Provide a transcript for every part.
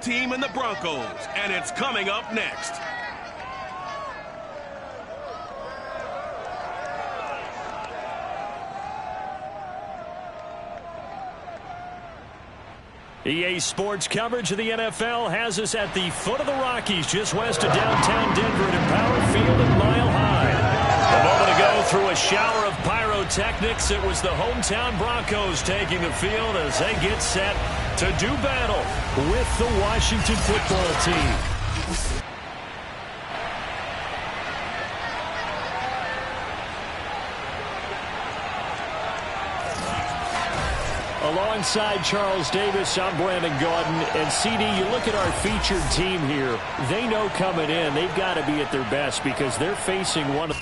team in the Broncos, and it's coming up next. EA Sports coverage of the NFL has us at the foot of the Rockies, just west of downtown Denver at Empower Field at Mile High. A moment ago, through a shower of pyrotechnics, it was the hometown Broncos taking the field as they get set to do battle with the Washington football team. Alongside Charles Davis, I'm Brandon Gaudin. And CD, you look at our featured team here. They know coming in they've got to be at their best because they're facing one of...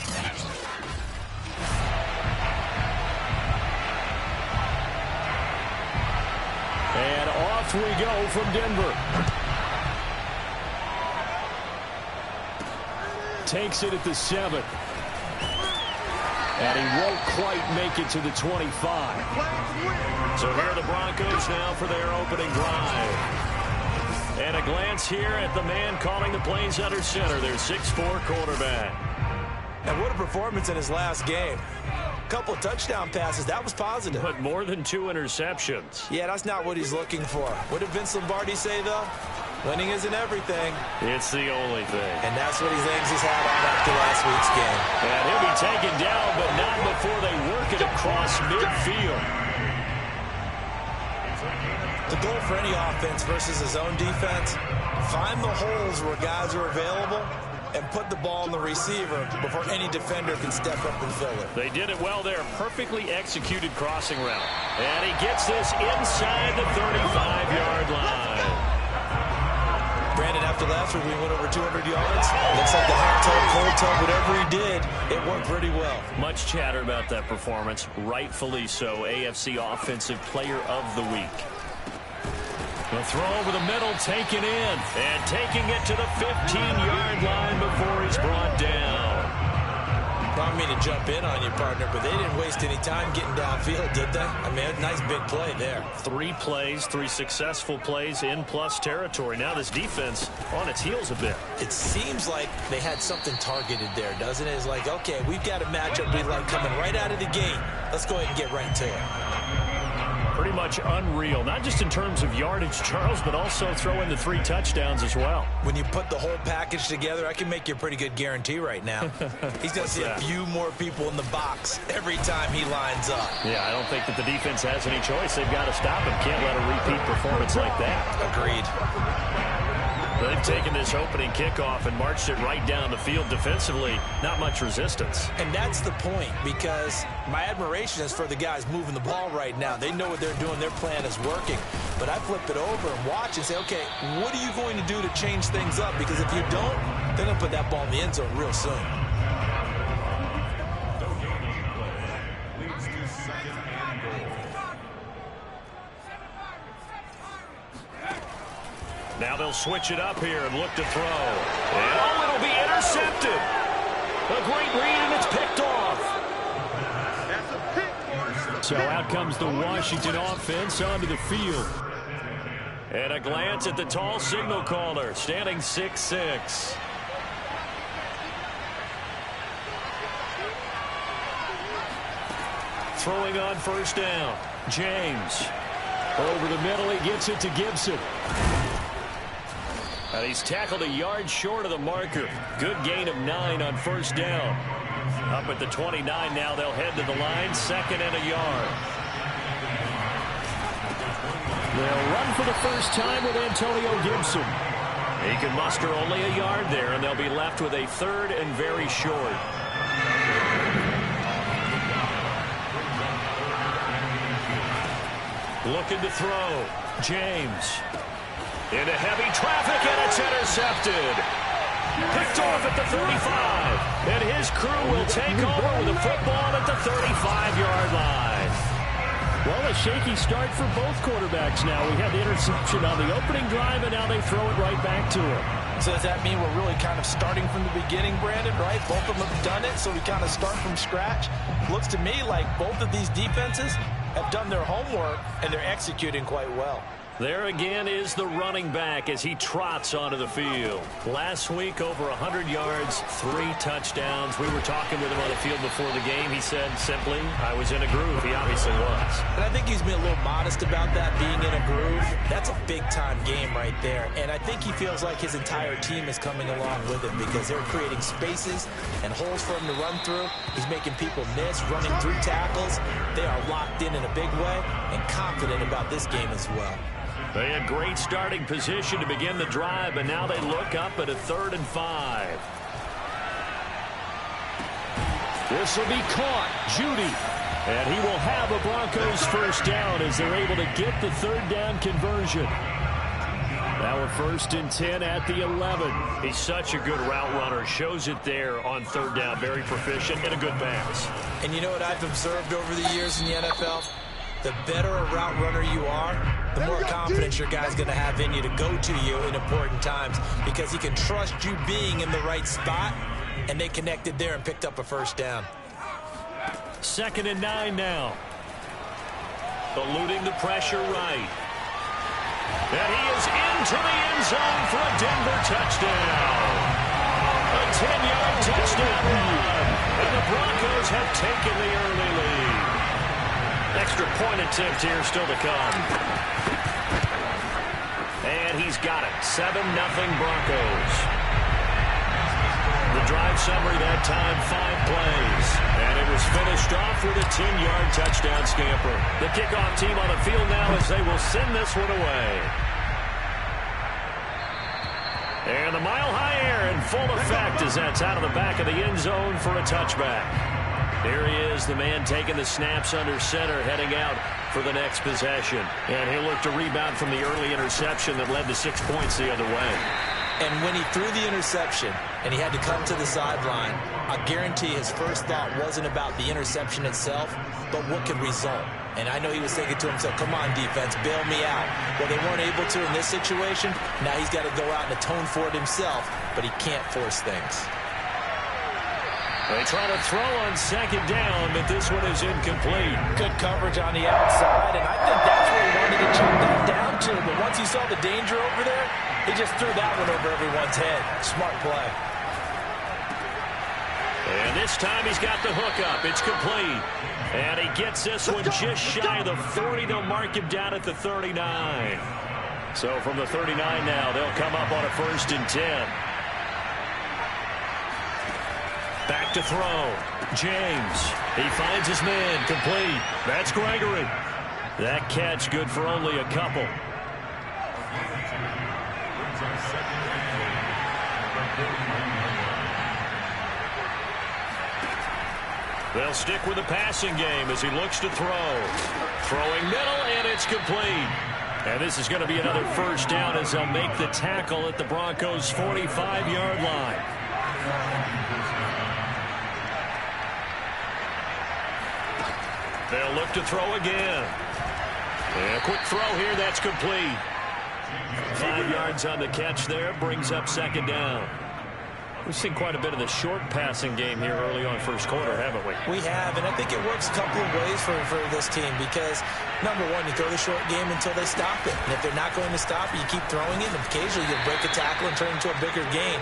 And off we go from Denver. Takes it at the 7. And he won't quite make it to the 25. So here are the Broncos now for their opening drive. And a glance here at the man calling the plays under center, their 6'4" quarterback. And what a performance in his last game. A couple of touchdown passes, that was positive. But more than 2 interceptions. Yeah, that's not what he's looking for. What did Vince Lombardi say, though? Winning isn't everything. It's the only thing. And that's what he hangs his hat on after last week's game. And he'll be taken down, but not before they work it across midfield. The goal for any offense versus his own defense, find the holes where guys are available and put the ball in the receiver before any defender can step up and fill it. They did it well there. Perfectly executed crossing route. And he gets this inside the 35-yard line. Brandon, after last week, we went over 200 yards. Looks like the hot tub, cold tub, whatever he did, it worked pretty well. Much chatter about that performance. Rightfully so. AFC Offensive Player of the Week. The throw over the middle, taken in. And taking it to the 15-yard line before he's brought down. I don't mean to jump in on you, partner, but they didn't waste any time getting downfield, did they? I mean, a nice big play there. 3 plays, 3 successful plays in plus territory. Now this defense on its heels a bit. It seems like they had something targeted there, doesn't it? It's like, okay, we've got a matchup we like coming right out of the gate. Let's go ahead and get right to it. Pretty much unreal, not just in terms of yardage, Charles, but also throw in the 3 touchdowns as well. When you put the whole package together, I can make you a pretty good guarantee right now. He's going to see a few more people in the box every time he lines up. Yeah, I don't think that the defense has any choice. They've got to stop him. Can't let a repeat performance like that. Agreed. They've taken this opening kickoff and marched it right down the field defensively. Not much resistance. And that's the point, because my admiration is for the guys moving the ball right now. They know what they're doing. Their plan is working. But I flip it over and watch and say, okay, what are you going to do to change things up? Because if you don't, they're going to put that ball in the end zone real soon. Now they'll switch it up here and look to throw. And oh, it'll be intercepted. A great read, and it's picked off. So out comes the Washington offense onto the field. And a glance at the tall signal caller, standing 6'6". Throwing on first down. James. Over the middle, he gets it to Gibson. And he's tackled a yard short of the marker. Good gain of 9 on first down. Up at the 29 now, they'll head to the line, 2nd and a yard. They'll run for the first time with Antonio Gibson. He can muster only a yard there, and they'll be left with a 3rd and very short. Looking to throw. James. Into heavy traffic, and it's intercepted. Picked off at the 35. And his crew will take over with the football at the 35-yard line. Well, a shaky start for both quarterbacks now. We had the interception on the opening drive, and now they throw it right back to him. So does that mean we're really kind of starting from the beginning, Brandon, right? Both of them have done it, so we kind of start from scratch. Looks to me like both of these defenses have done their homework, and they're executing quite well. There again is the running back as he trots onto the field. Last week, over 100 yards, 3 touchdowns. We were talking with him on the field before the game. He said simply, I was in a groove. He obviously was. And I think he's been a little modest about that, being in a groove. That's a big-time game right there. And I think he feels like his entire team is coming along with him because they're creating spaces and holes for him to run through. He's making people miss, running through tackles. They are locked in a big way and confident about this game as well. They had great starting position to begin the drive, but now they look up at a 3rd and 5. This will be caught. Judy. And he will have a Broncos first down as they're able to get the 3rd down conversion. Now a 1st and 10 at the 11. He's such a good route runner. Shows it there on 3rd down. Very proficient and a good pass. And you know what I've observed over the years in the NFL? The better a route runner you are, the more confidence your guy's going to have in you to go to you in important times because he can trust you being in the right spot, and they connected there and picked up a 1st down. 2nd and 9 now. Eluding the pressure right. And he is into the end zone for a Denver touchdown. A 10-yard touchdown run. And the Broncos have taken the early lead. Extra point attempt here still to come. And he's got it. 7-0 Broncos. The drive summary that time, 5 plays. And it was finished off with a 10-yard touchdown scamper. The kickoff team on the field now as they will send this one away. And the mile-high air in full effect as that's out of the back of the end zone for a touchback. Here he is, the man taking the snaps under center, heading out for the next possession. And he'll look to rebound from the early interception that led to 6 points the other way. And when he threw the interception and he had to come to the sideline, I guarantee his first thought wasn't about the interception itself, but what could result. And I know he was thinking to himself, come on, defense, bail me out. Well, they weren't able to in this situation. Now he's got to go out and atone for it himself, but he can't force things. They try to throw on 2nd down, but this one is incomplete. Good coverage on the outside, and I think that's where he wanted to check that down to. But once he saw the danger over there, he just threw that one over everyone's head. Smart play. And this time he's got the hook up. It's complete. And he gets this one just shy of the 40. They'll mark him down at the 39. So from the 39 now, they'll come up on a 1st and 10. Back to throw. James. He finds his man. Complete. That's Gregory. That catch good for only a couple. They'll stick with the passing game as he looks to throw. Throwing middle, and it's complete. And this is going to be another 1st down as they'll make the tackle at the Broncos' 45-yard line. They'll look to throw again. And a quick throw here, that's complete. 5 yards on the catch there, brings up 2nd down. We've seen quite a bit of the short passing game here early on 1st quarter, haven't we? We have, and I think it works a couple of ways for this team because, number one, you throw the short game until they stop it. And if they're not going to stop it, you keep throwing it, and occasionally you'll break a tackle and turn it into a bigger gain.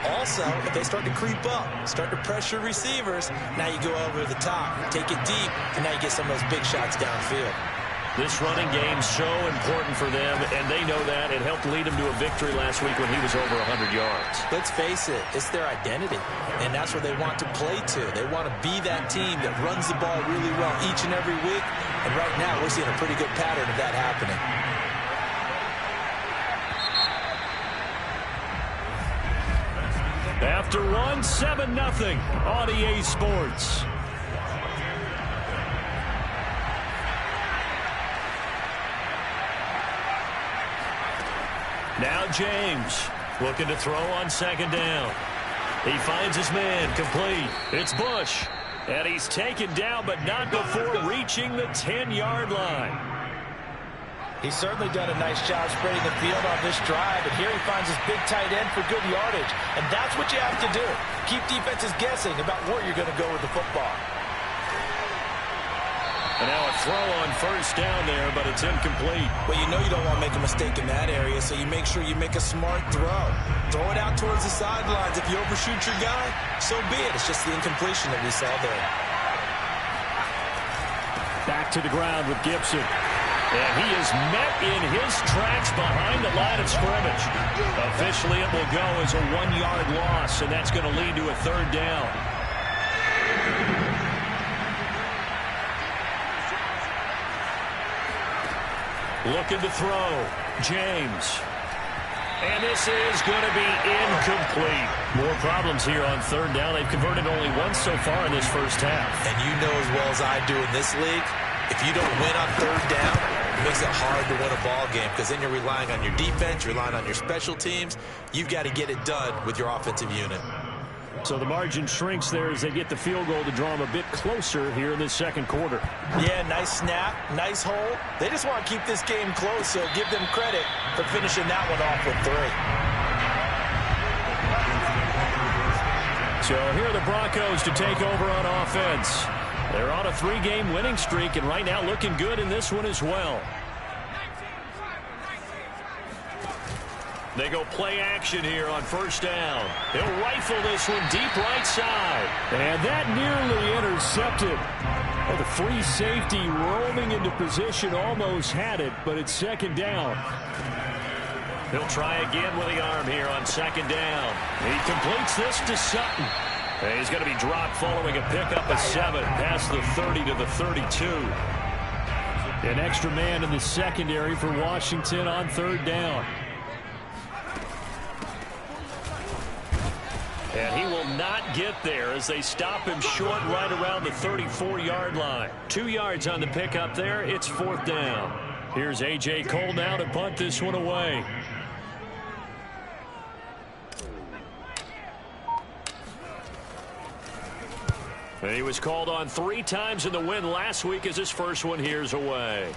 Also, if they start to creep up, start to pressure receivers, now you go over the top, take it deep, and now you get some of those big shots downfield. This running game's so important for them, and they know that. It helped lead them to a victory last week when he was over 100 yards. Let's face it, it's their identity, and that's what they want to play to. They want to be that team that runs the ball really well each and every week, and right now we're seeing a pretty good pattern of that happening. After one, 7-0 on EA Sports. Now James looking to throw on 2nd down. He finds his man, complete. It's Bush. And he's taken down, but not before reaching the 10-yard line. He's certainly done a nice job spreading the field on this drive, and here he finds his big tight end for good yardage. And that's what you have to do. Keep defenses guessing about where you're going to go with the football. And now a throw on first down there, but it's incomplete. Well, you know you don't want to make a mistake in that area, so you make sure you make a smart throw. Throw it out towards the sidelines. If you overshoot your guy, so be it. It's just the incompletion that we saw there. Back to the ground with Gibson. And he is met in his tracks behind the line of scrimmage. Officially, it will go as a 1-yard loss, and that's going to lead to a third down. Looking to throw. James. And this is going to be incomplete. More problems here on third down. They've converted only once so far in this first half. And you know as well as I do in this league, if you don't win on third down, it makes it hard to win a ball game because then you're relying on your defense, you're relying on your special teams. You've got to get it done with your offensive unit. So the margin shrinks there as they get the field goal to draw them a bit closer here in this second quarter. Yeah, nice snap, nice hold. They just want to keep this game close, so give them credit for finishing that one off with 3. So here are the Broncos to take over on offense. They're on a 3-game winning streak, and right now looking good in this one as well. They go play action here on first down. They'll rifle this one deep right side. And that nearly intercepted. Well, the free safety roaming into position almost had it, but it's second down. He'll try again with the arm here on second down. He completes this to Sutton. And he's going to be dropped following a pickup of 7 past the 30 to the 32. An extra man in the secondary for Washington on third down. And he will not get there as they stop him short right around the 34-yard line. 2 yards on the pickup there. It's fourth down. Here's A.J. Cole now to punt this one away. And he was called on 3 times in the win last week as his first one here's away.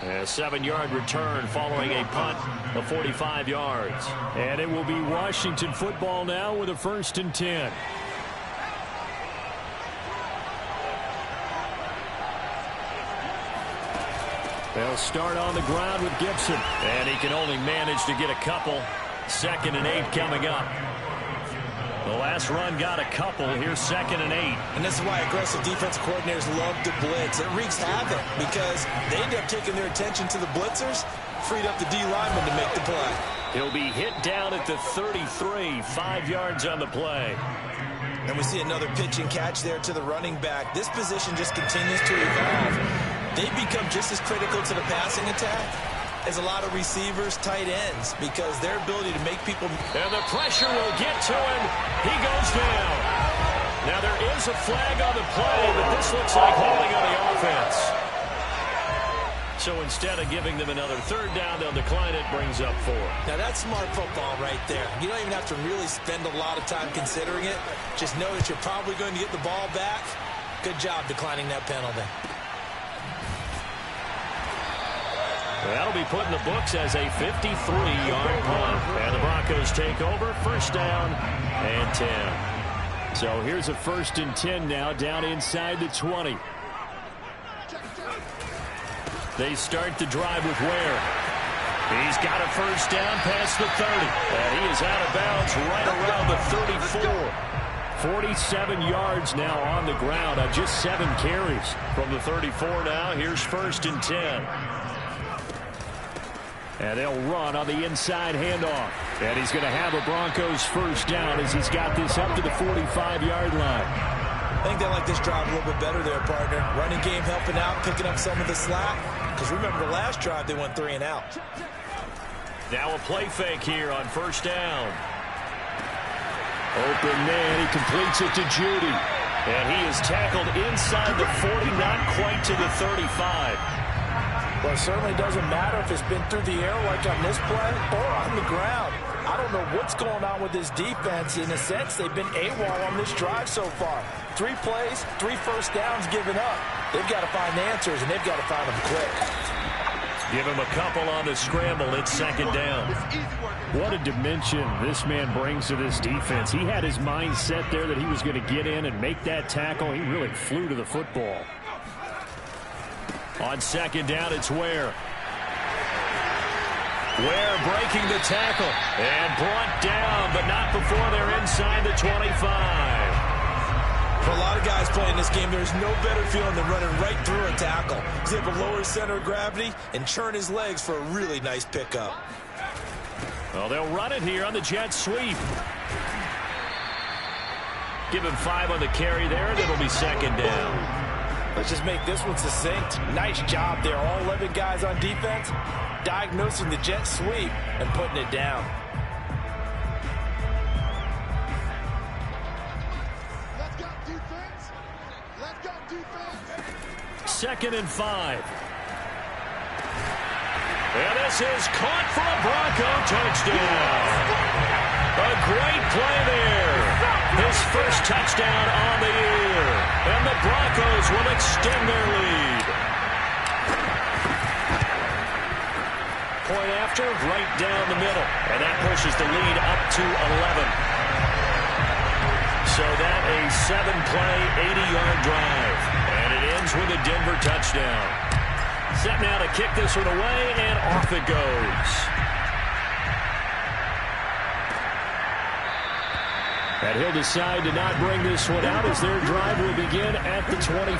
A 7-yard return following a punt of 45 yards. And it will be Washington football now with a 1st and 10. They'll start on the ground with Gibson. And he can only manage to get a couple. 2nd and 8 coming up. The last run got a couple. Here's 2nd and 8. And this is why aggressive defensive coordinators love to blitz. It wreaks havoc because they end up taking their attention to the blitzers, freed up the D lineman to make the play. He'll be hit down at the 33, 5 yards on the play. And we see another pitch and catch there to the running back. This position just continues to evolve. They become just as critical to the passing attack as a lot of receivers, tight ends, because their ability to make people... And the pressure will get to him. He goes down. Now there is a flag on the play, but this looks like holding on the offense. So instead of giving them another third down, they'll decline it, brings up 4. Now that's smart football right there. You don't even have to really spend a lot of time considering it. Just know that you're probably going to get the ball back. Good job declining that penalty. That'll be put in the books as a 53-yard punt. And the Broncos take over, 1st down and 10. So here's a 1st and 10 now, down inside the 20. They start the drive with Ware. He's got a 1st down past the 30. And he is out of bounds right around the 34. 47 yards now on the ground on just 7 carries. From the 34 now, here's 1st and 10. And they'll run on the inside handoff. And he's going to have a Broncos 1st down as he's got this up to the 45-yard line. I think they like this drive a little bit better there, partner. Running game helping out, picking up some of the slack. Because remember the last drive, they went 3 and out. Now a play fake here on 1st down. Open man, he completes it to Judy. And he is tackled inside the 40, not quite to the 35. Well, it certainly doesn't matter if it's been through the air like on this play or on the ground. I don't know what's going on with this defense. In a sense, they've been AWOL on this drive so far. 3 plays, 3 first downs given up. They've got to find answers, and they've got to find them quick. Give him a couple on the scramble. It's second down. What a dimension this man brings to this defense. He had his mind set there that he was going to get in and make that tackle. He really flew to the football. On second down, it's Ware. Ware breaking the tackle and brought down, but not before they're inside the 25. For a lot of guys playing this game, there's no better feeling than running right through a tackle. He's able to lower his center of gravity and churn his legs for a really nice pickup. Well, they'll run it here on the jet sweep. Give him 5 on the carry there, and it'll be second down. Let's just make this one succinct. Nice job there. All 11 guys on defense diagnosing the jet sweep and putting it down. Second and 5. And this is caught for a Bronco touchdown. A great play there. His first touchdown on the year. And the Broncos will extend their lead. Point after, right down the middle. And that pushes the lead up to 11. So that a 7-play, 80-yard drive. And it ends with a Denver touchdown. Set now to kick this one away, and off it goes. And he'll decide to not bring this one out as their drive will begin at the 25.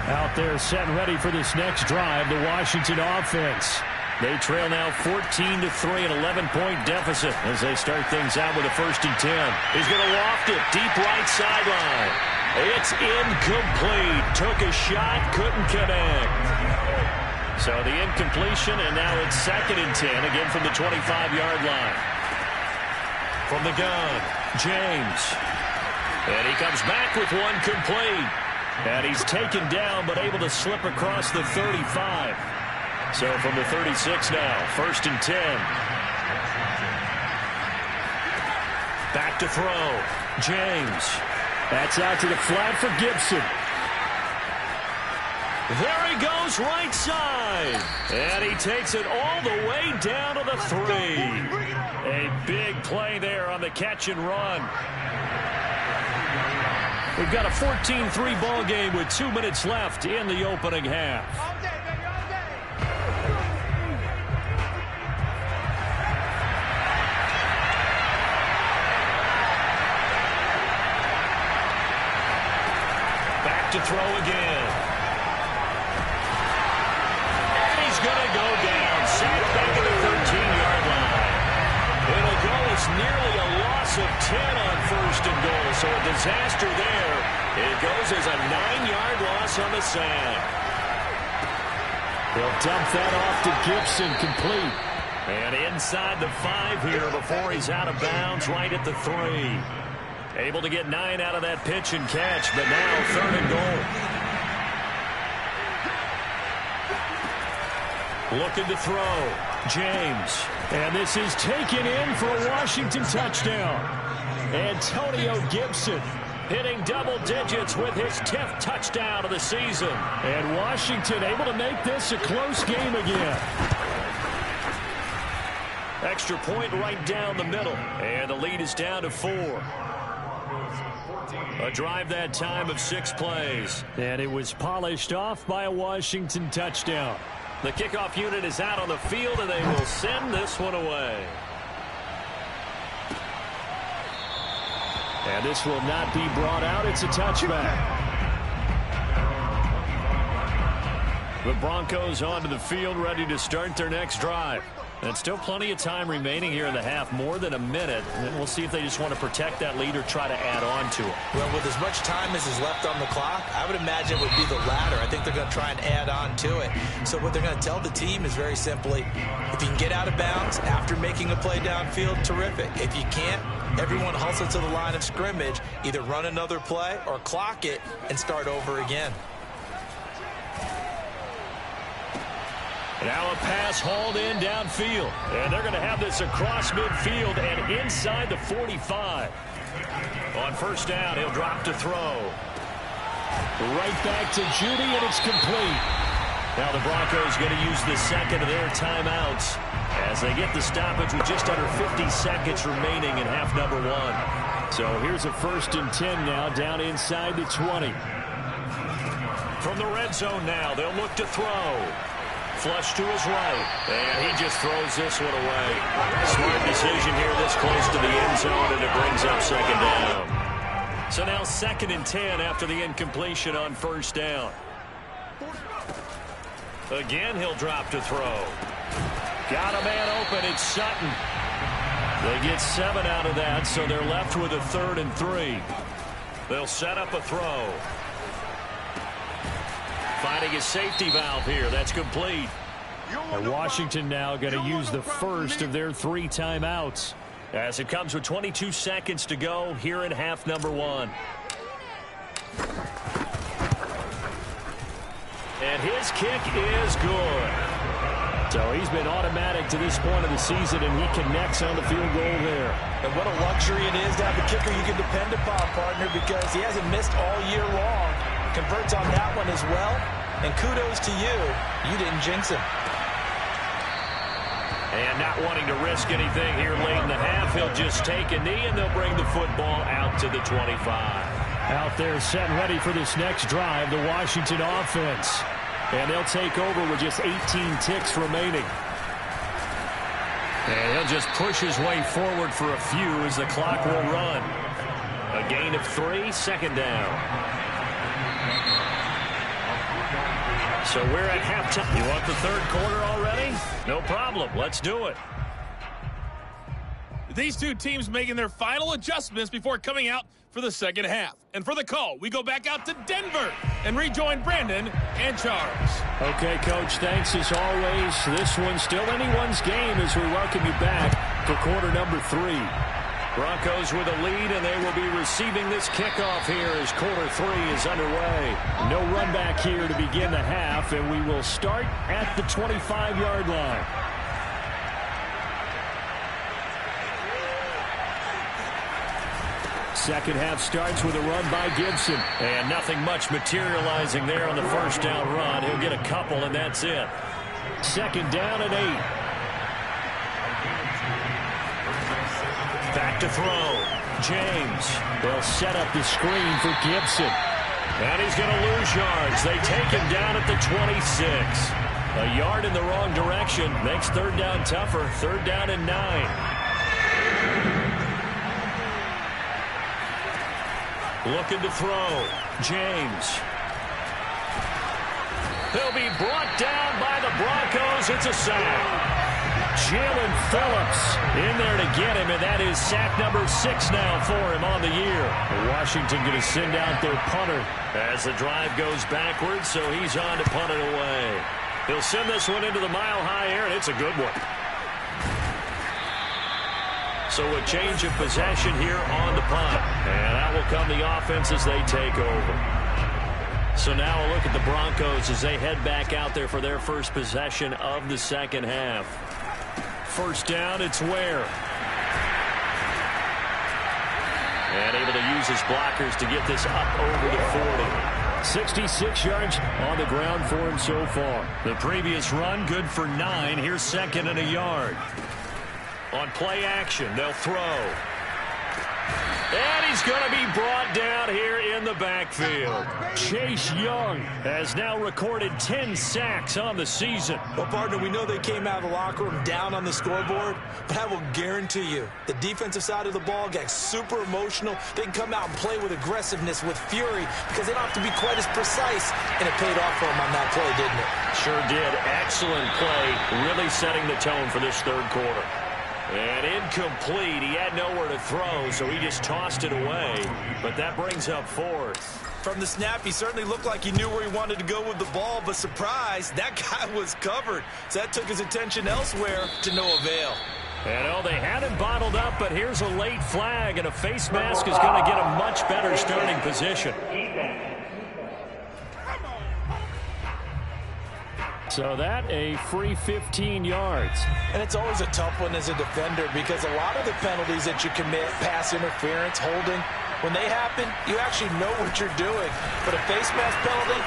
Out there set and ready for this next drive, the Washington offense. They trail now 14-3, an 11-point deficit as they start things out with a 1st and 10. He's going to loft it deep right sideline. It's incomplete. Took a shot, couldn't connect. So the incompletion, and now it's 2nd and 10, again from the 25-yard line. From the gun, James. And he comes back with one complete. And he's taken down, but able to slip across the 35. So from the 36 now, 1st and 10. Back to throw, James. That's out to the flat for Gibson. There he goes right side. And he takes it all the way down to the 3. A big play there on the catch and run. We've got a 14-3 ball game with 2 minutes left in the opening half. To throw again. And he's going to go down. Sacked back at the 13-yard line. It'll go as nearly a loss of 10 on 1st and goal. So a disaster there. It goes as a 9-yard loss on the sack. They'll dump that off to Gibson, complete. And inside the 5 here before he's out of bounds, right at the 3. Able to get 9 out of that pitch and catch, but now 3rd and goal. Looking to throw, James. And this is taken in for a Washington touchdown. Antonio Gibson hitting double digits with his 10th touchdown of the season. And Washington able to make this a close game again. Extra point right down the middle. And the lead is down to 4. A drive that time of 6 plays. And it was polished off by a Washington touchdown. The kickoff unit is out on the field, and they will send this one away. And this will not be brought out. It's a touchback. The Broncos onto the field, ready to start their next drive. And still plenty of time remaining here in the half, more than a minute. And we'll see if they just want to protect that lead or try to add on to it. Well, with as much time as is left on the clock, I would imagine it would be the latter. I think they're going to try and add on to it. So what they're going to tell the team is very simply, if you can get out of bounds after making a play downfield, terrific. If you can't, everyone hustle to the line of scrimmage, either run another play or clock it and start over again. Now a pass hauled in downfield. And they're going to have this across midfield and inside the 45. On 1st down, he'll drop to throw. Right back to Judy, and it's complete. Now the Broncos going to use the second of their timeouts as they get the stoppage with just under 50 seconds remaining in half number one. So here's a 1st and 10 now, down inside the 20. From the red zone now, they'll look to throw. Flush to his right, and he just throws this one away. Smart decision here this close to the end zone, and it brings up second down. So now 2nd and 10 after the incompletion on 1st down. Again, he'll drop to throw. Got a man open. It's Sutton. They get 7 out of that, so they're left with a 3rd and 3. They'll set up a throw. Finding a safety valve here. That's complete. And Washington now going to use the first of their 3 timeouts. As it comes with 22 seconds to go here in half number one. And his kick is good. So he's been automatic to this point of the season, and he connects on the field goal there. And what a luxury it is to have a kicker you can depend upon, partner, because he hasn't missed all year long. Converts on that one as well. And kudos to you. You didn't jinx him. And not wanting to risk anything here late in the half, he'll just take a knee, and they'll bring the football out to the 25. Out there set ready for this next drive, the Washington offense. And they'll take over with just 18 ticks remaining. And he'll just push his way forward for a few as the clock will run. A gain of 3, 2nd down. So we're at halftime. You want the 3rd quarter already? No problem. Let's do it. These two teams making their final adjustments before coming out for the 2nd half. And for the call, we go back out to Denver and rejoin Brandon and Charles. Okay, Coach, thanks as always. This one's still anyone's game as we welcome you back for quarter number 3. Broncos with a lead, and they will be receiving this kickoff here as quarter 3 is underway. No run back here to begin the half, and we will start at the 25-yard line. Second half starts with a run by Gibson. And nothing much materializing there on the 1st down run. He'll get a couple, and that's it. 2nd down and 8. Back to throw. James. They'll set up the screen for Gibson. And he's going to lose yards. They take him down at the 26. A yard in the wrong direction makes 3rd down tougher. 3rd down and 9. Looking to throw. James. He'll be brought down by the Broncos. It's a sack. Jalen Phillips in there to get him, and that is sack number 6 now for him on the year. Washington going to send out their punter. As the drive goes backwards, so he's on to punt it away. He'll send this one into the mile-high air, and it's a good one. So a change of possession here on the punt. And out will come the offense as they take over. So now a look at the Broncos as they head back out there for their first possession of the 2nd half. 1st down, it's Ware. And able to use his blockers to get this up over the 40. 66 yards on the ground for him so far. The previous run good for 9. Here's 2nd and a yard. On play action, they'll throw. And he's going to be brought down here in the backfield. Chase Young has now recorded 10 sacks on the season. Well, partner, we know they came out of the locker room down on the scoreboard, but I will guarantee you the defensive side of the ball got super emotional. They can come out and play with aggressiveness, with fury, because they don't have to be quite as precise, and it paid off for them on that play, didn't it? Sure did. Excellent play, really setting the tone for this 3rd quarter. And incomplete. He had nowhere to throw, so he just tossed it away. But that brings up 4th. From the snap, he certainly looked like he knew where he wanted to go with the ball, but surprise, that guy was covered. So that took his attention elsewhere to no avail. And they had him bottled up, but here's a late flag, and a face mask is going to get a much better starting position. So that a free 15 yards. And it's always a tough one as a defender because a lot of the penalties that you commit, pass interference, holding, when they happen, you actually know what you're doing. But a face mask penalty,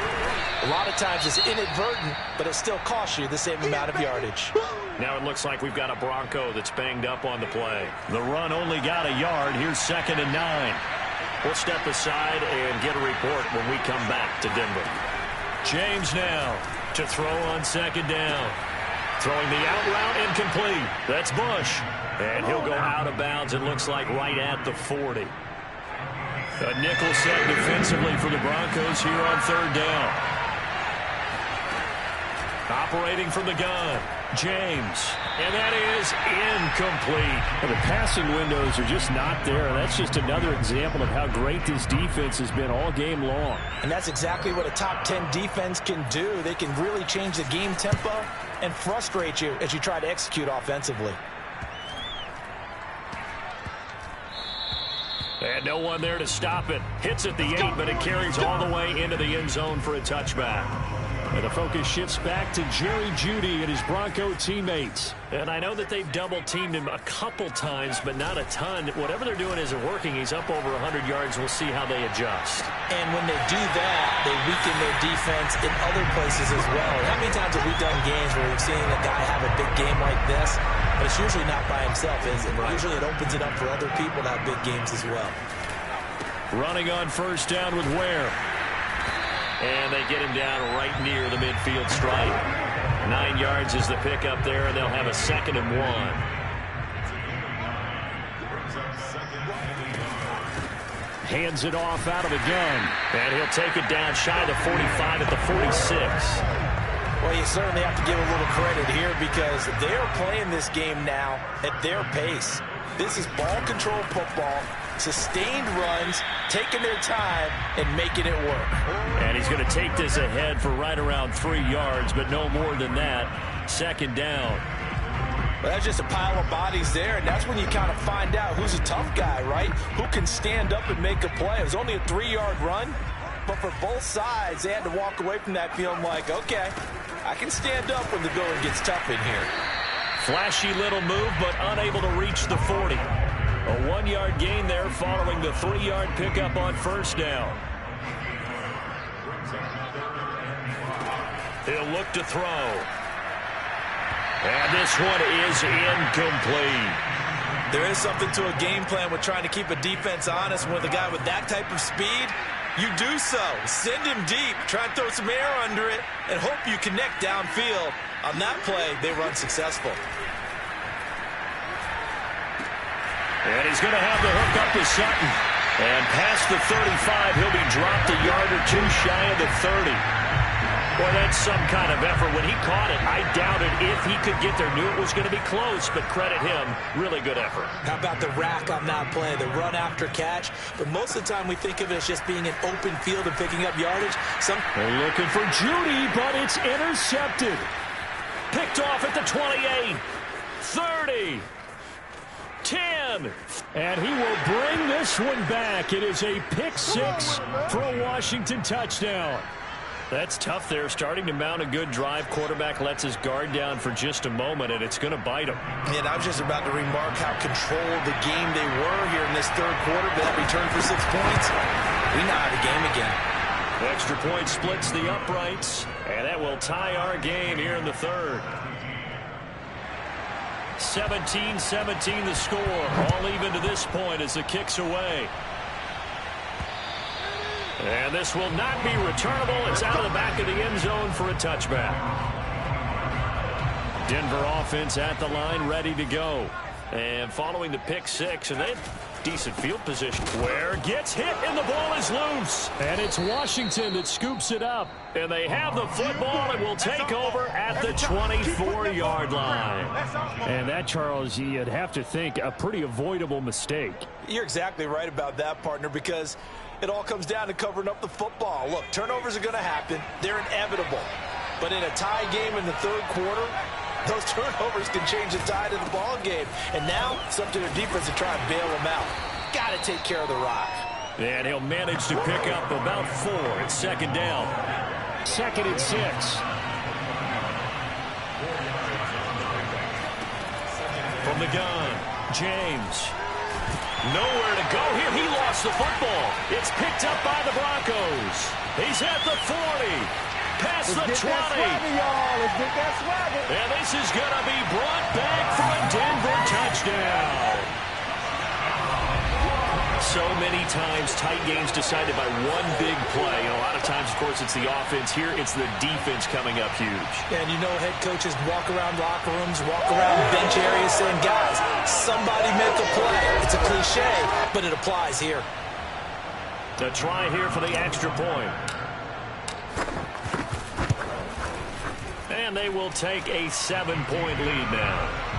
a lot of times it's inadvertent, but it still costs you the same amount of yardage. Now it looks like we've got a Bronco that's banged up on the play. The run only got a yard. Here's 2nd and 9. We'll step aside and get a report when we come back to Denver. James now to throw on 2nd down. Throwing the out route incomplete. That's Bush. And he'll go out of bounds, it looks like, right at the 40. A nickel set defensively for the Broncos here on 3rd down. Operating from the gun, James. And that is incomplete. Well, the passing windows are just not there. That's just another example of how great this defense has been all game long. And that's exactly what a top 10 defense can do. They can really change the game tempo and frustrate you as you try to execute offensively. And no one there to stop it. Hits at the 8, but it carries all the way into the end zone for a touchback. And the focus shifts back to Jerry Jeudy and his Bronco teammates. And I know that they've double-teamed him a couple times, but not a ton. Whatever they're doing isn't working. He's up over 100 yards. We'll see how they adjust. And when they do that, they weaken their defense in other places as well. How many times have we done games where we've seen a guy have a big game like this? But it's usually not by himself, is it? Usually it opens it up for other people to have big games as well. Running on 1st down with Ware. And they get him down right near the midfield stripe. 9 yards is the pickup there, and they'll have a 2nd and 1. Hands it off out of the gun. And he'll take it down shy of the 45 at the 46. Well, you certainly have to give a little credit here because they're playing this game now at their pace. This is ball control football, sustained runs, taking their time, and making it work. And he's going to take this ahead for right around 3 yards, but no more than that. 2nd down. Well, that's just a pile of bodies there, and that's when you kind of find out who's a tough guy, right? Who can stand up and make a play. It was only a 3-yard run, but for both sides, they had to walk away from that feeling like, okay, I can stand up when the going gets tough in here. Flashy little move, but unable to reach the 40. A 1-yard gain there following the 3-yard pickup on 1st down. He'll look to throw. And this one is incomplete. There is something to a game plan with trying to keep a defense honest. With a guy with that type of speed, you do so. Send him deep, try and throw some air under it, and hope you connect downfield. On that play, they run successful. And he's going to have the hook up to Sutton. And past the 35, he'll be dropped a yard or two shy of the 30. Boy, that's some kind of effort. When he caught it, I doubted if he could get there. Knew it was going to be close, but credit him. Really good effort. How about the rack on that play, the run after catch? But most of the time we think of it as just being an open field and picking up yardage. They're looking for Jeudy, but it's intercepted. Picked off at the 28, 30, 10. And he will bring this one back. It is a pick 6 for a Washington touchdown. That's tough there. Starting to mount a good drive. Quarterback lets his guard down for just a moment, and it's going to bite him. And I was just about to remark how controlled the game they were here in this 3rd quarter. But that return for 6 points, we now have a game again. Extra point splits the uprights, and that will tie our game here in the 3rd. 17-17 the score. All even to this point as the kick's away. And this will not be returnable. It's out of the back of the end zone for a touchback. Denver offense at the line, ready to go. And following the pick 6, and they have decent field position. Ware gets hit, and the ball is loose. And it's Washington that scoops it up. And they have the football and will take over at the 24-yard line. And that, Charles, you'd have to think a pretty avoidable mistake. You're exactly right about that, partner, because it all comes down to covering up the football. Look, turnovers are going to happen. They're inevitable. But in a tie game in the 3rd quarter, those turnovers can change the tide of the ball game. And now it's up to their defense to try and bail them out. Got to take care of the rock. And he'll manage to pick up about 4. It's 2nd down. 2nd and 6. From the gun, James. Nowhere to go here. He lost the football. It's picked up by the Broncos. He's at the 40. Past the 20. Let's get that swagger. And this is going to be brought back for a Denver touchdown. So many times tight games decided by one big play. And a lot of times, of course, it's the offense. Here, it's the defense coming up huge. And you know head coaches walk around locker rooms, walk around bench areas saying, guys, somebody make a play. It's a cliche, but it applies here. A try here for the extra point. And they will take a 7-point lead now.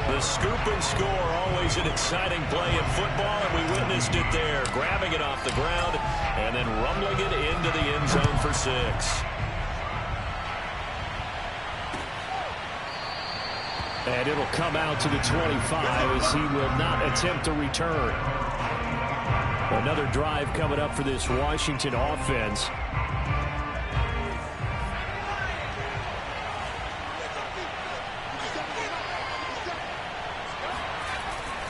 The scoop and score, always an exciting play in football, and we witnessed it there. Grabbing it off the ground and then rumbling it into the end zone for 6. And it'll come out to the 25 as he will not attempt to return. Another drive coming up for this Washington offense.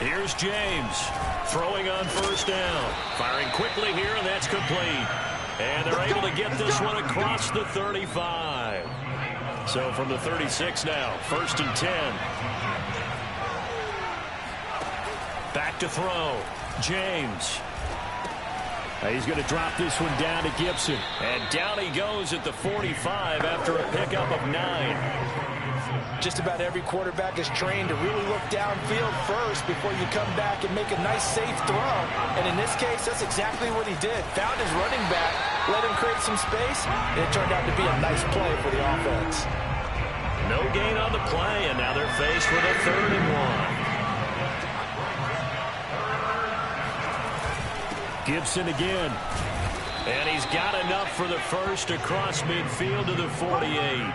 Here's James throwing on first down. Firing quickly here, and that's complete. And they're able to get this one across the 35. So from the 36 now, 1st and 10. Back to throw. James. He's going to drop this one down to Gibson. And down he goes at the 45 after a pickup of 9. Just about every quarterback is trained to really look downfield first before you come back and make a nice, safe throw. And in this case, that's exactly what he did. Found his running back, let him create some space, and it turned out to be a nice play for the offense. No gain on the play, and now they're faced with a 3rd and 1. Gibson again. And he's got enough for the first across midfield to the 48.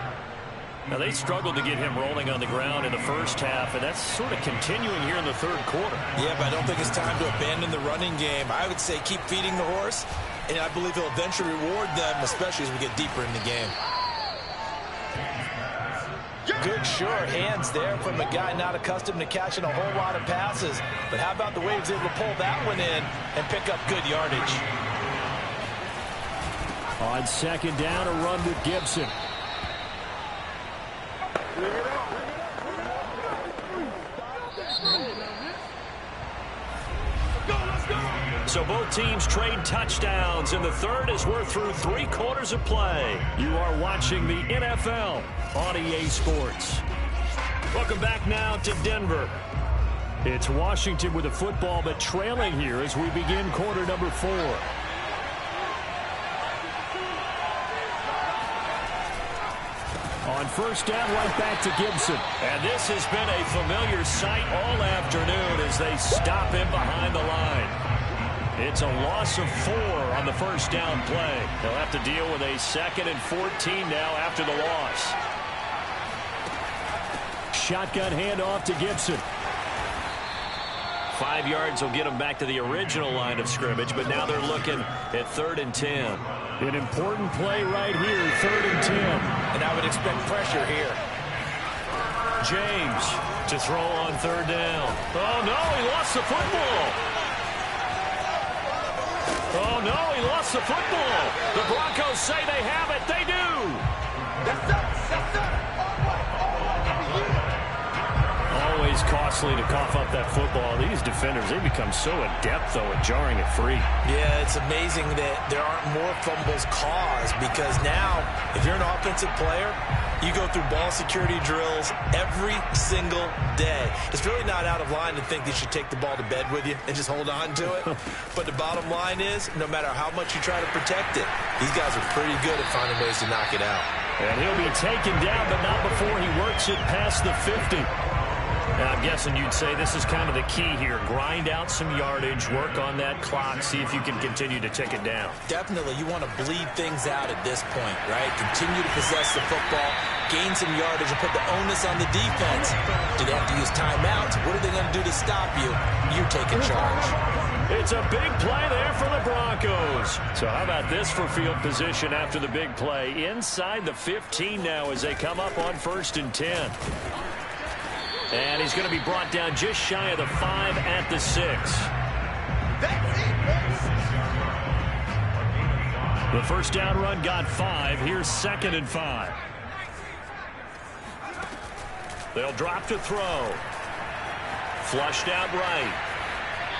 Now, they struggled to get him rolling on the ground in the first half, and that's sort of continuing here in the 3rd quarter. Yeah, but I don't think it's time to abandon the running game. I would say keep feeding the horse, and I believe he'll eventually reward them, especially as we get deeper in the game. Good, sure hands there from a guy not accustomed to catching a whole lot of passes. But how about the way he was able to pull that one in and pick up good yardage? On 2nd down, a run with Gibson. So both teams trade touchdowns, and the 3rd as we're through 3 quarters of play. You are watching the NFL on EA Sports. Welcome back now to Denver. It's Washington with the football, but trailing here as we begin quarter number 4. On 1st down, right back to Gibson. And this has been a familiar sight all afternoon as they stop him behind the line. It's a loss of 4 on the 1st down play. They'll have to deal with a 2nd and 14 now after the loss. Shotgun handoff to Gibson. 5 yards will get them back to the original line of scrimmage, but now they're looking at 3rd and 10. An important play right here, 3rd and 10. And I would expect pressure here. James to throw on 3rd down. Oh, no, he lost the football. Oh, no, he lost the football. The Broncos say they have it. They do. Always costly to cough up that football. These defenders, they become so adept, though, at jarring it free. Yeah, it's amazing that there aren't more fumbles caused because now, if you're an offensive player, you go through ball security drills every single day. It's really not out of line to think that you should take the ball to bed with you and just hold on to it. But the bottom line is, no matter how much you try to protect it, these guys are pretty good at finding ways to knock it out. And he'll be taken down, but not before he works it past the 50. Now, I'm guessing you'd say this is kind of the key here. Grind out some yardage, work on that clock, see if you can continue to tick it down. Definitely. You want to bleed things out at this point, right? Continue to possess the football, gain some yardage, and put the onus on the defense. Do they have to use timeouts? What are they going to do to stop you? You're taking charge. It's a big play there for the Broncos. So how about this for field position after the big play? Inside the 15 now as they come up on 1st and 10. And he's going to be brought down just shy of the 5 at the 6. The first down run got 5. Here's 2nd and 5. They'll drop to throw. Flushed out right.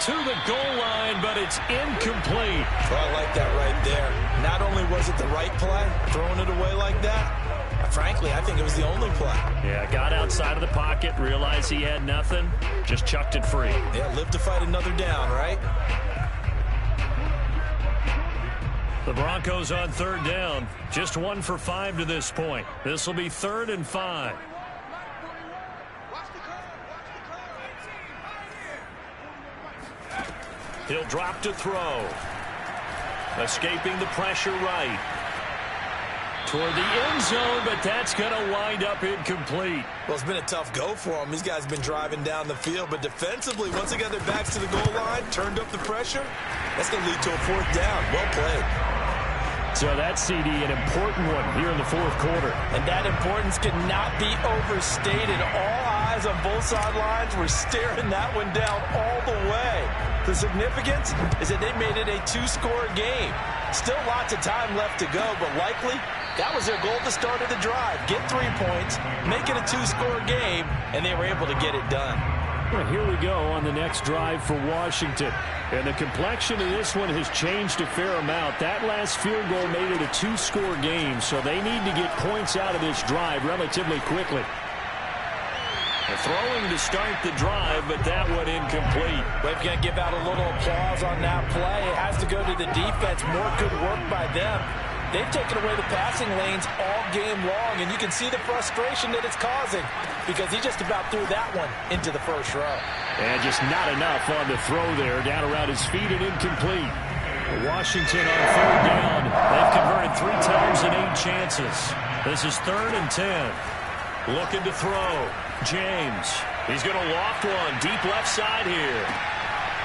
To the goal line, but it's incomplete. Well, I like that right there. Not only was it the right play, throwing it away like that, frankly, I think it was the only play. Yeah, got outside of the pocket, realized he had nothing, just chucked it free. Yeah, live to fight another down, right? The Broncos on 3rd down. Just 1 for 5 to this point. This will be 3rd and 5. He'll drop to throw. Escaping the pressure right. Toward the end zone, but that's going to wind up incomplete. Well, it's been a tough go for him. These guys have been driving down the field, but defensively, once they got their backs to the goal line, turned up the pressure, that's going to lead to a 4th down. Well played. So that CD, an important one here in the 4th quarter. And that importance cannot be overstated. All eyes on both sidelines were staring that one down all the way. The significance is that they made it a 2-score game. Still lots of time left to go, but likely that was their goal at the start of the drive. Get 3 points, make it a 2-score game, and they were able to get it done. Well, here we go on the next drive for Washington. And the complexion of this one has changed a fair amount. That last field goal made it a 2-score game, so they need to get points out of this drive relatively quickly. Throwing to start the drive, but that one incomplete. We've got to give out a little applause on that play. It has to go to the defense. More good work by them. They've taken away the passing lanes all game long, and you can see the frustration that it's causing because he just about threw that one into the first row. And just not enough on the throw there, down around his feet and incomplete. Washington on 3rd down. They've converted 3 times in 8 chances. This is 3rd and 10. Looking to throw. James. He's going to loft one deep left side here.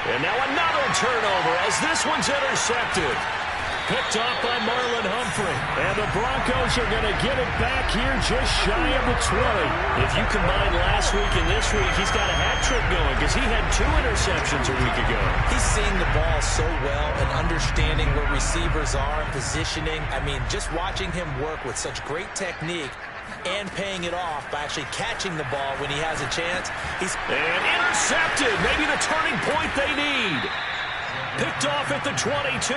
And now another turnover as this one's intercepted. Picked off by Marlon Humphrey. And the Broncos are going to get it back here just shy of the 20. If you combine last week and this week, he's got a hat trick going because he had 2 interceptions a week ago. He's seeing the ball so well and understanding where receivers are and positioning. I mean, just watching him work with such great technique and paying it off by actually catching the ball when he has a chance. And intercepted. Maybe the turning point they need. Picked off at the 22.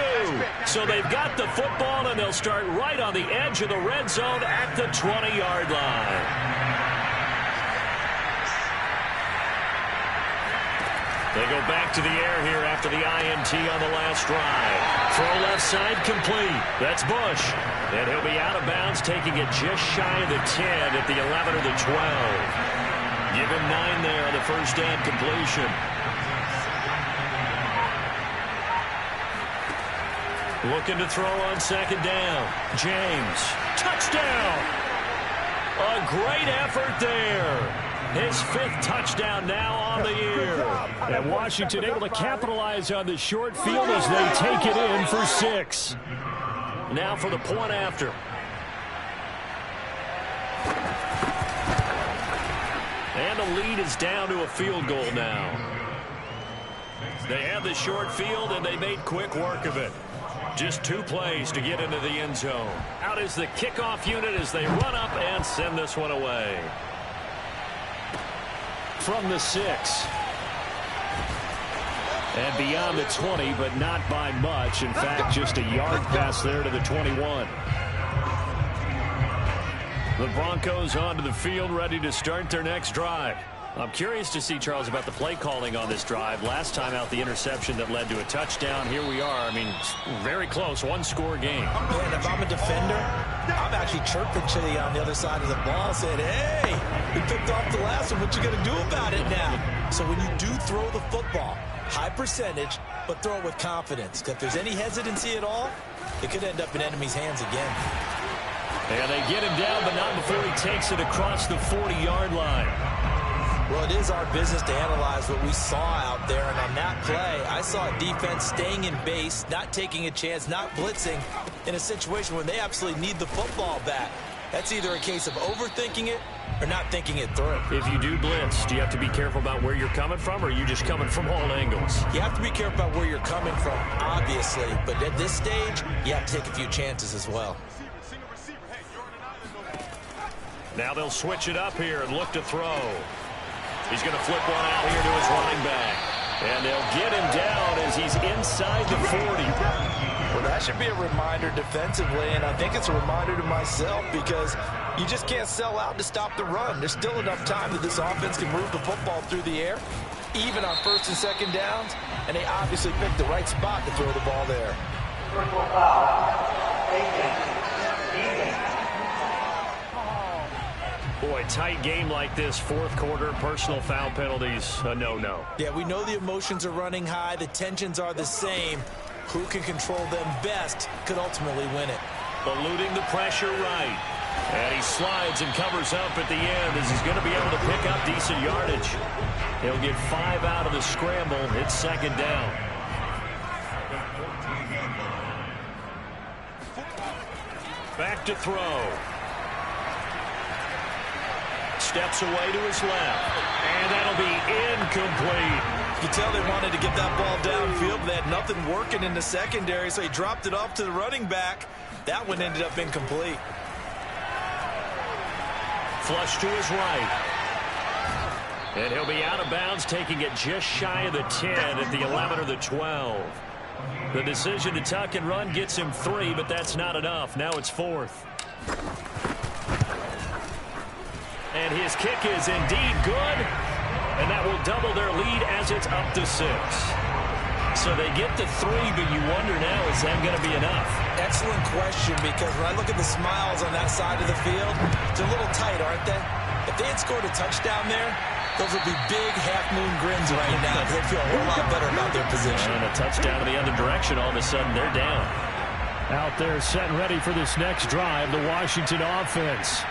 So they've got the football, and they'll start right on the edge of the red zone at the 20-yard line. They go back to the air here after the INT on the last drive. Throw left side complete. That's Bush. And he'll be out of bounds, taking it just shy of the 10 at the 11 or the 12. Give him 9 there on the first down completion. Looking to throw on 2nd down. James. Touchdown. A great effort there. His 5th touchdown now on the year. And Washington able to capitalize on the short field as they take it in for 6. Now for the point after. And the lead is down to a field goal now. They have the short field, and they made quick work of it. Just 2 plays to get into the end zone. Out is the kickoff unit as they run up and send this one away. From the 6. And beyond the 20, but not by much. In fact, just a yard pass there to the 21. The Broncos onto the field, ready to start their next drive. I'm curious to see, Charles, about the play calling on this drive. Last time out, the interception that led to a touchdown. Here we are. I mean, very close, 1-score game. And if I'm a defender, I'm actually chirping to you on the other side of the ball, saying, hey, we picked off the last one. What you going to do about it now? So when you do throw the football, high percentage, but throw it with confidence. Because if there's any hesitancy at all, it could end up in enemy's hands again. And they get him down, but not before he takes it across the 40-yard line. Well, it is our business to analyze what we saw out there, and on that play, I saw a defense staying in base, not taking a chance, not blitzing in a situation where they absolutely need the football back. That's either a case of overthinking it or not thinking it through. If you do blitz, do you have to be careful about where you're coming from, or are you just coming from all angles? You have to be careful about where you're coming from, obviously, but at this stage, you have to take a few chances as well. Now they'll switch it up here and look to throw. He's going to flip one out here to his running back. And they'll get him down as he's inside the 40. Well, that should be a reminder defensively, and I think it's a reminder to myself because you just can't sell out to stop the run. There's still enough time that this offense can move the football through the air, even on first and second downs, and they obviously picked the right spot to throw the ball there. Boy, tight game like this, fourth quarter, personal foul penalties, a no-no. Yeah, we know the emotions are running high, the tensions are the same. Who can control them best could ultimately win it. Eluding the pressure right. And he slides and covers up at the end as he's going to be able to pick up decent yardage. He'll get 5 out of the scramble. It's second down. Back to throw. Steps away to his left. And that'll be incomplete. You can tell they wanted to get that ball downfield, but they had nothing working in the secondary, so he dropped it off to the running back. That one ended up incomplete. Flush to his right. And he'll be out of bounds, taking it just shy of the 10 at the 11 or the 12. The decision to tuck and run gets him 3, but that's not enough. Now it's 4th. And his kick is indeed good. And that will double their lead as it's up to 6. So they get the 3, but you wonder now, is that going to be enough? Excellent question, because when I look at the smiles on that side of the field, it's a little tight, aren't they? If they had scored a touchdown there, those would be big half-moon grins right now, because they feel a whole lot better about their position. And a touchdown in the other direction, all of a sudden they're down. Out there set and ready for this next drive, the Washington offense.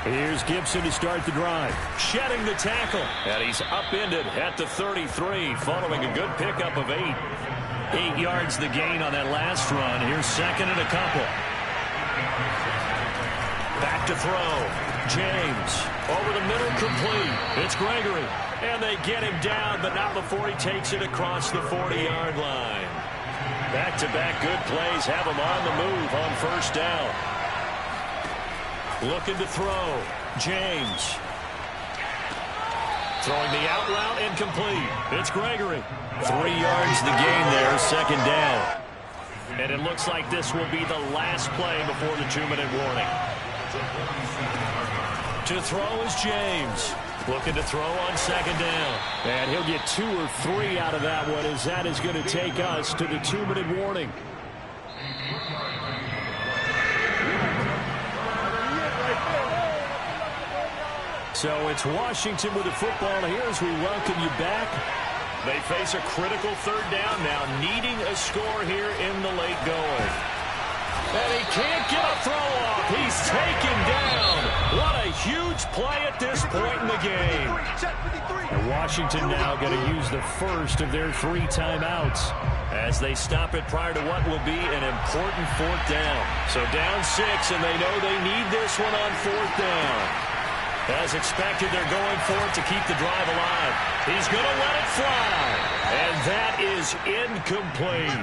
Here's Gibson to start the drive. Shedding the tackle. And he's upended at the 33, following a good pickup of 8. 8 yards the gain on that last run. Here's second and a couple. Back to throw. James. Over the middle, complete. It's Gregory. And they get him down, but not before he takes it across the 40-yard line. Back-to-back good plays have him on the move on first down. Looking to throw. James. Throwing the out route, incomplete. It's Gregory. 3 yards the gain there, second down. And it looks like this will be the last play before the 2-minute warning. To throw is James. Looking to throw on second down. And he'll get 2 or 3 out of that one, as that is going to take us to the 2-minute warning. So it's Washington with the football here as we welcome you back. They face a critical third down now, needing a score here in the late going. And he can't get a throw off. He's taken down. What a huge play at this point in the game. And Washington now going to use the first of their 3 timeouts as they stop it prior to what will be an important 4th down. So down 6, and they know they need this one on 4th down. As expected, they're going for it to keep the drive alive. He's going to let it fly. And that is incomplete.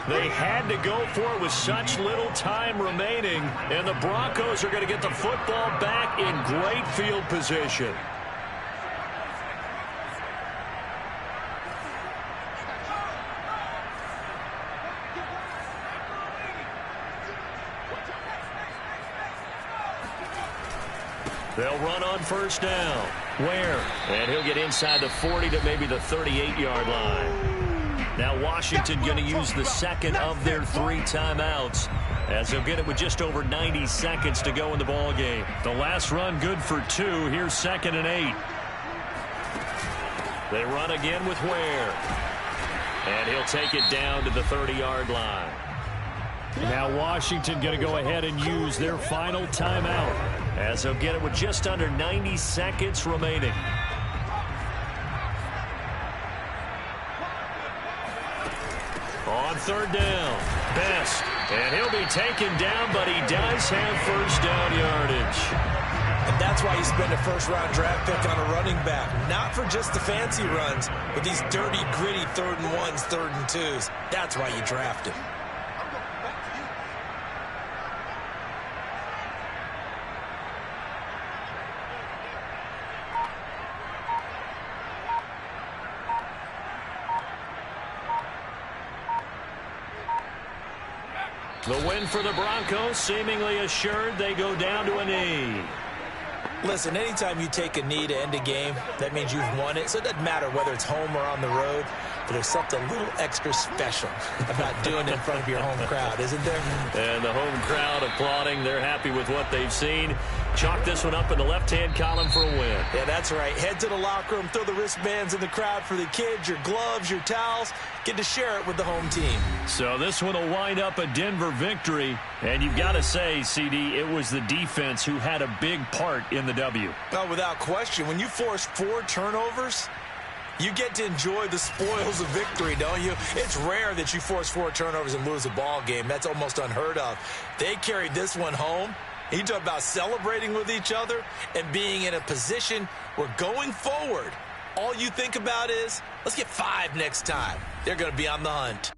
They had to go for it with such little time remaining. And the Broncos are going to get the football back in great field position. They'll run on first down. Where? And he'll get inside the 40 to maybe the 38-yard line. Now Washington going to use the second of their 3 timeouts as they'll get it with just over 90 seconds to go in the ball game. The last run good for 2. Here's second and 8. They run again with Ware. And he'll take it down to the 30-yard line. Now Washington going to go ahead and use their final timeout as they'll get it with just under 90 seconds remaining. On third down, Best. And he'll be taken down, but he does have first down yardage. And That's why you spend a first-round draft pick on a running back. Not for just the fancy runs, but these dirty, gritty 3rd and 1s, 3rd and 2s. That's why you draft him. The win for the Broncos, seemingly assured. They go down to a knee. Listen, anytime you take a knee to end a game, that means you've won it. So it doesn't matter whether it's home or on the road, but there's something a little extra special about doing it in front of your home crowd, isn't there? And the home crowd applauding. They're happy with what they've seen. Chalk this one up in the left-hand column for a win. Yeah, that's right. Head to the locker room, throw the wristbands in the crowd for the kids, your gloves, your towels. Get to share it with the home team. So this one will wind up a Denver victory. And you've got to say, CD, it was the defense who had a big part in the W. Oh, without question. When you force 4 turnovers, you get to enjoy the spoils of victory, don't you? It's rare that you force 4 turnovers and lose a ball game. That's almost unheard of. They carried this one home. You talk about celebrating with each other and being in a position where going forward, all you think about is, let's get 5 next time. They're going to be on the hunt.